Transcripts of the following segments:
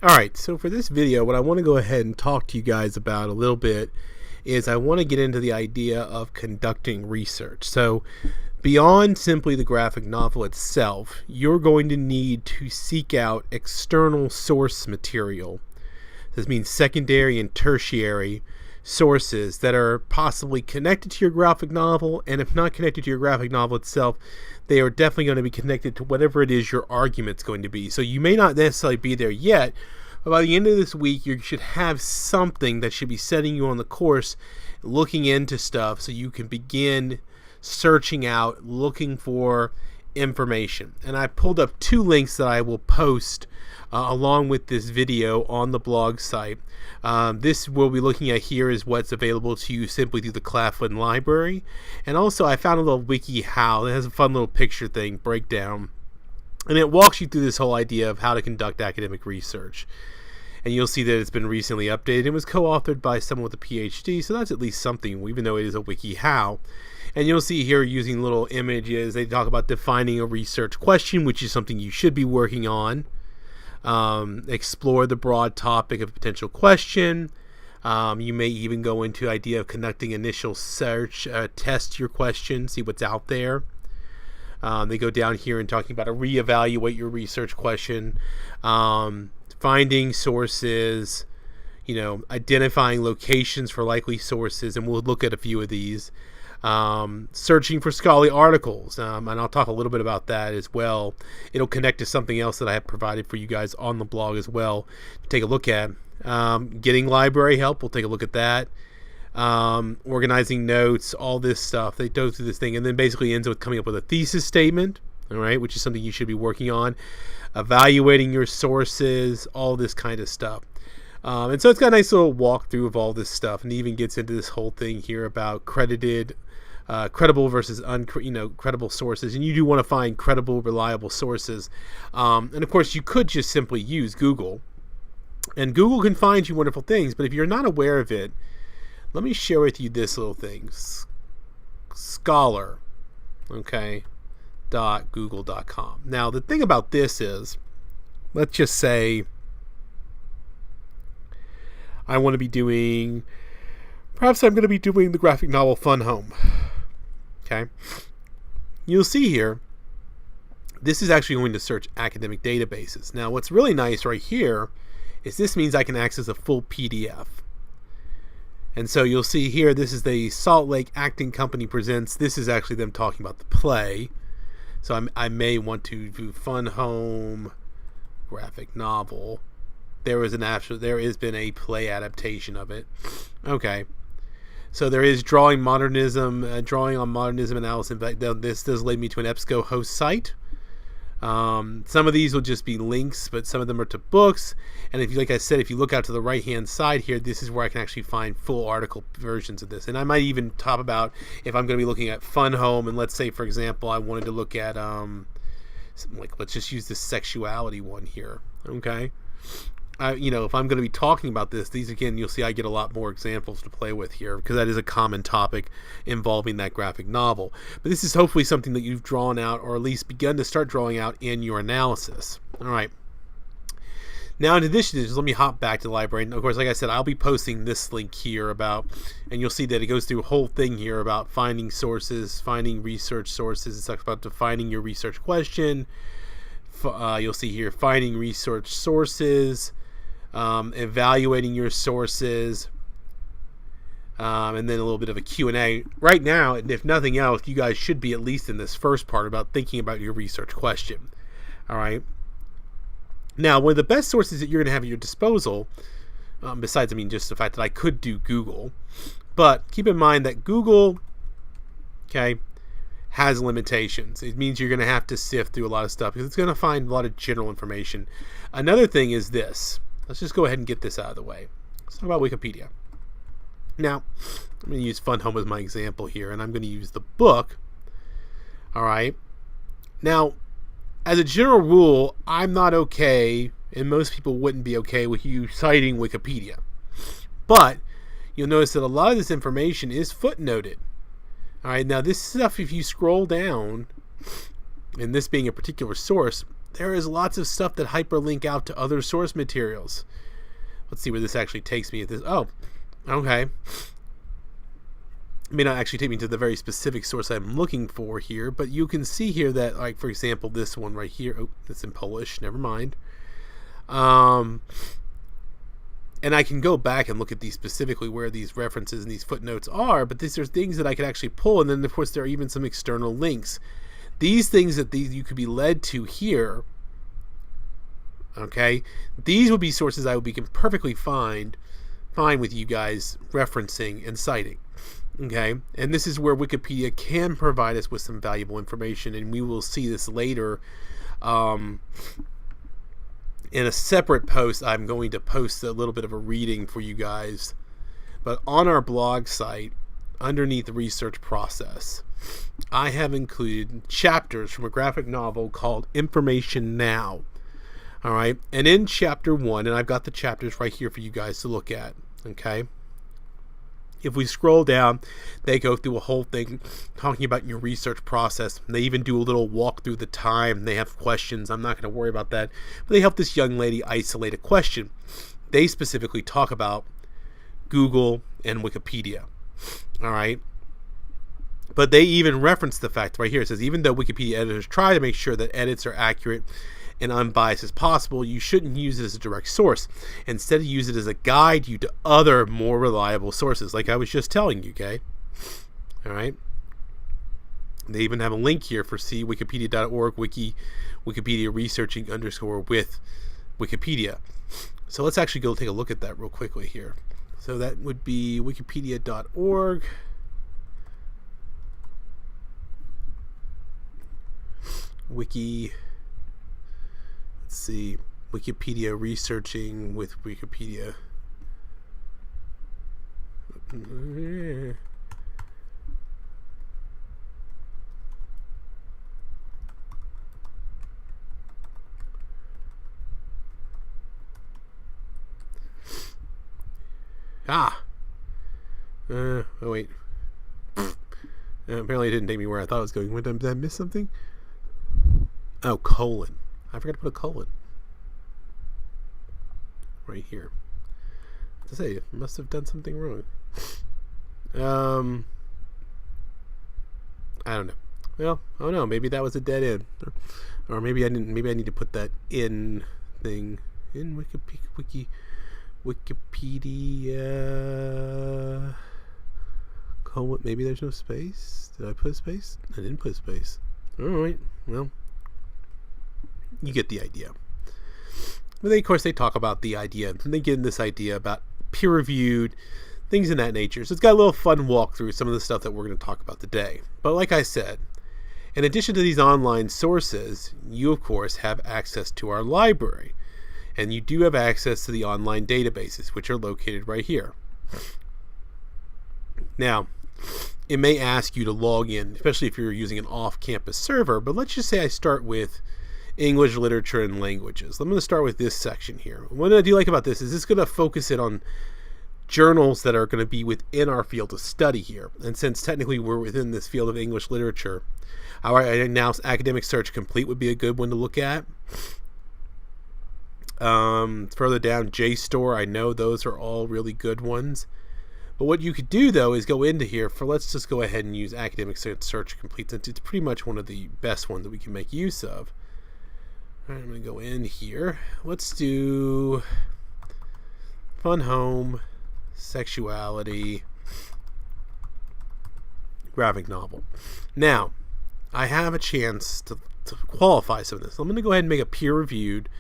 Alright, so for this video, what I want to go ahead and talk to you guys about a little bit is I want to get into the idea of conducting research. So beyond simply the graphic novel itself, you're going to need to seek out external source material. This means secondary and tertiary sources that are possibly connected to your graphic novel, and if not connected to your graphic novel itself, they are definitely going to be connected to whatever it is your argument's going to be. So you may not necessarily be there yet, but by the end of this week, you should have something that should be setting you on the course, looking into stuff so you can begin searching out, looking for information. And I pulled up two links that I will post along with this video on the blog site. This we'll be looking at here is what's available to you simply through the Claflin library. And also I found a little wiki how it has a fun little picture thing breakdown, and it walks you through this whole idea of how to conduct academic research. And you'll see that it's been recently updated. It was co-authored by someone with a PhD, so that's at least something, even though it is a wiki how. And you'll see here using little images, they talk about defining a research question, which is something you should be working on. Explore the broad topic of a potential question. You may even go into the idea of conducting initial search, test your question, see what's out there. They go down here and talking about to reevaluate your research question, finding sources, identifying locations for likely sources, and we'll look at a few of these. Searching for scholarly articles, and I'll talk a little bit about that as well. It'll connect to something else that I have provided for you guys on the blog as well to take a look at. Getting library help, we'll take a look at that. Organizing notes, all this stuff. They go through this thing and then basically ends with coming up with a thesis statement, all right, which is something you should be working on. Evaluating your sources, all this kind of stuff. And so it's got a nice little walkthrough of all this stuff, and even gets into this whole thing here about credible versus credible sources. And you do want to find credible, reliable sources. And of course, you could just simply use Google, and Google can find you wonderful things. But if you're not aware of it, let me share with you this little thing. Scholar, okay, .google.com. Now, the thing about this is, let's just say I'm going to be doing the graphic novel Fun Home. Okay. You'll see here, this is actually going to search academic databases. Now, what's really nice right here is this means I can access a full PDF. And so you'll see here, this is the Salt Lake Acting Company Presents. This is actually them talking about the play. So I may want to do Fun Home graphic novel. There has been a play adaptation of it. Okay. So there is drawing on modernism analysis. This does lead me to an EBSCO host site. Some of these will just be links, but some of them are to books. And like I said, if you look out to the right hand side here, this is where I can actually find full article versions of this. And I might even talk about if I'm going to be looking at Fun Home, and let's say, for example, I wanted to look at let's just use this sexuality one here. Okay. If I'm going to be talking about these again, you'll see I get a lot more examples to play with here, because that is a common topic involving that graphic novel. But this is hopefully something that you've drawn out, or at least begun to start drawing out in your analysis. All right. Now, in addition to this, let me hop back to the library. And of course, like I said, I'll be posting this link here and you'll see that it goes through a whole thing here about finding sources, finding research sources. It talks about defining your research question. You'll see here finding research sources, evaluating your sources, and then a little bit of a Q&A. Right now, and if nothing else, you guys should be at least in this first part about thinking about your research question. All right. Now, one of the best sources that you're going to have at your disposal, besides, just the fact that I could do Google, but keep in mind that Google, okay, has limitations. It means you're going to have to sift through a lot of stuff because it's going to find a lot of general information. Another thing is this. Let's just go ahead and get this out of the way. Let's talk about Wikipedia. Now, I'm going to use Fun Home as my example here, and I'm going to use the book. All right. Now, as a general rule, I'm not okay, and most people wouldn't be okay with you citing Wikipedia. But you'll notice that a lot of this information is footnoted. All right. Now, this stuff, if you scroll down, and this being a particular source, there is lots of stuff that hyperlink out to other source materials. Let's see where this actually takes me. Oh, okay. It may not actually take me to the very specific source I'm looking for here, but you can see here that, like, for example, this one right here. Oh, that's in Polish. Never mind. And I can go back and look at these specifically where these references and these footnotes are, but these are things that I can actually pull, and then of course there are even some external links. These things that you could be led to here, okay, these would be sources I would be perfectly fine with you guys referencing and citing, okay? And this is where Wikipedia can provide us with some valuable information, and we will see this later. In a separate post, I'm going to post a little bit of a reading for you guys. But on our blog site, underneath the research process, I have included chapters from a graphic novel called Information Now. All right. And in chapter 1, and I've got the chapters right here for you guys to look at. Okay. If we scroll down, they go through a whole thing talking about your research process. They even do a little walk through the time. They have questions. I'm not going to worry about that. But they help this young lady isolate a question. They specifically talk about Google and Wikipedia. All right. But they even reference the fact right here. It says, even though Wikipedia editors try to make sure that edits are accurate and unbiased as possible, you shouldn't use it as a direct source. Instead, use it as a guide you to other more reliable sources, like I was just telling you, okay? All right. They even have a link here for wikipedia.org, Wikipedia researching _ with Wikipedia. So let's actually go take a look at that real quickly here. So that would be wikipedia.org. Wiki. Let's see, Wikipedia researching with Wikipedia. Oh wait. Apparently it didn't take me where I thought it was going. Did I miss something? Oh, colon. I forgot to put a colon right here. To say, I must have done something wrong. I don't know. Well, oh no, maybe that was a dead end, or maybe I didn't. Maybe I need to put that in thing in Wikipedia. Colon. Maybe there's no space. Did I put a space? I didn't put a space. All right. Well. You get the idea. But they, of course, they talk about the idea. And they get in this idea about peer-reviewed, things in that nature. So it's got a little fun walk through some of the stuff that we're going to talk about today. But like I said, in addition to these online sources, you, of course, have access to our library. And you do have access to the online databases, which are located right here. Now, it may ask you to log in, especially if you're using an off-campus server. But let's just say I start with English literature and languages. I'm going to start with this section here. What I do like about this is it's going to focus it on journals that are going to be within our field of study here. And since technically we're within this field of English literature, I announced Academic Search Complete would be a good one to look at. Further down, JSTOR, I know those are all really good ones. But what you could do, though, is go into here for, let's just go ahead and use Academic Search Complete, since it's pretty much one of the best ones that we can make use of. All right, I'm going to go in here. Let's do fun home, sexuality, graphic novel. Now, I have a chance to qualify some of this. I'm going to go ahead and make a peer-reviewed,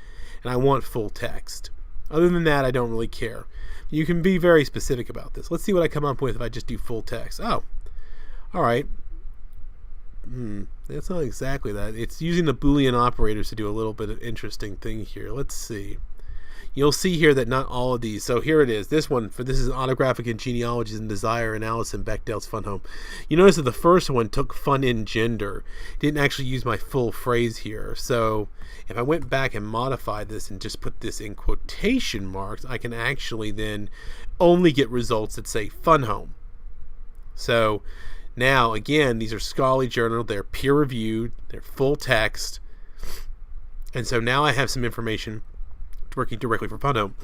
and I want full text. Other than that, I don't really care. You can be very specific about this. Let's see what I come up with if I just do full text. Oh, all right. That's not exactly that. It's using the Boolean operators to do a little bit of interesting thing here. Let's see. You'll see here that not all of these. So here it is. This one, this is Autographic and Genealogies and Desire and Alice and Bechdell's Fun Home. You notice that the first one took fun in gender. Didn't actually use my full phrase here. So if I went back and modified this and just put this in quotation marks, I can actually then only get results that say Fun Home. So now, again, these are scholarly journals. They're peer-reviewed. They're full text. And so now I have some information working directly for Fun Home.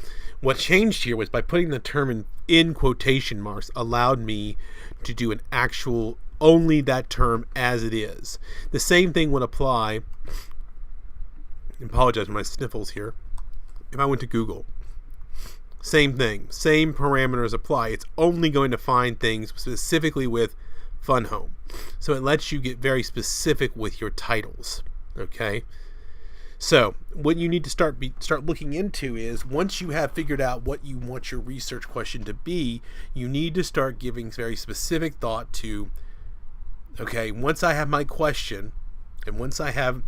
What changed here was by putting the term in quotation marks allowed me to do an actual only that term as it is. The same thing would apply, I apologize for my sniffles here, if I went to Google. Same thing, same parameters apply. It's only going to find things specifically with Fun Home. So it lets you get very specific with your titles. Okay? So what you need to start looking into is, once you have figured out what you want your research question to be, you need to start giving very specific thought to, okay, once I have my question and once I have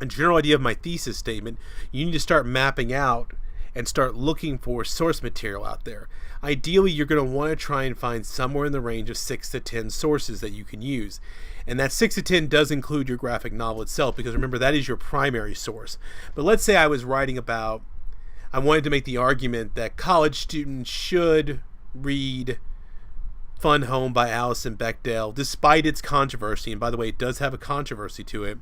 a general idea of my thesis statement, you need to start mapping out and start looking for source material out there. Ideally, you're going to want to try and find somewhere in the range of 6 to 10 sources that you can use. And that 6 to 10 does include your graphic novel itself, because remember, that is your primary source. But let's say I was writing about, I wanted to make the argument that college students should read Fun Home by Alison Bechdel, despite its controversy. And by the way, it does have a controversy to it,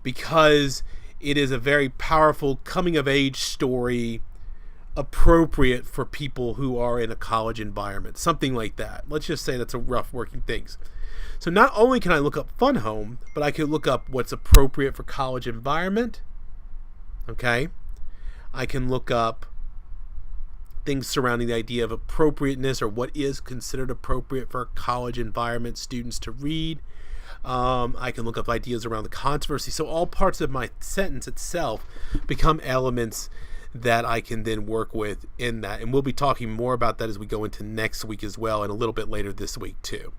because it is a very powerful coming-of-age story appropriate for people who are in a college environment, something like that. Let's just say that's a rough working things. So not only can I look up Fun Home, but I can look up what's appropriate for college environment. Okay? I can look up things surrounding the idea of appropriateness, or what is considered appropriate for college environment students to read. I can look up ideas around the controversy. So all parts of my sentence itself become elements that I can then work with in that. And we'll be talking more about that as we go into next week as well, and a little bit later this week too.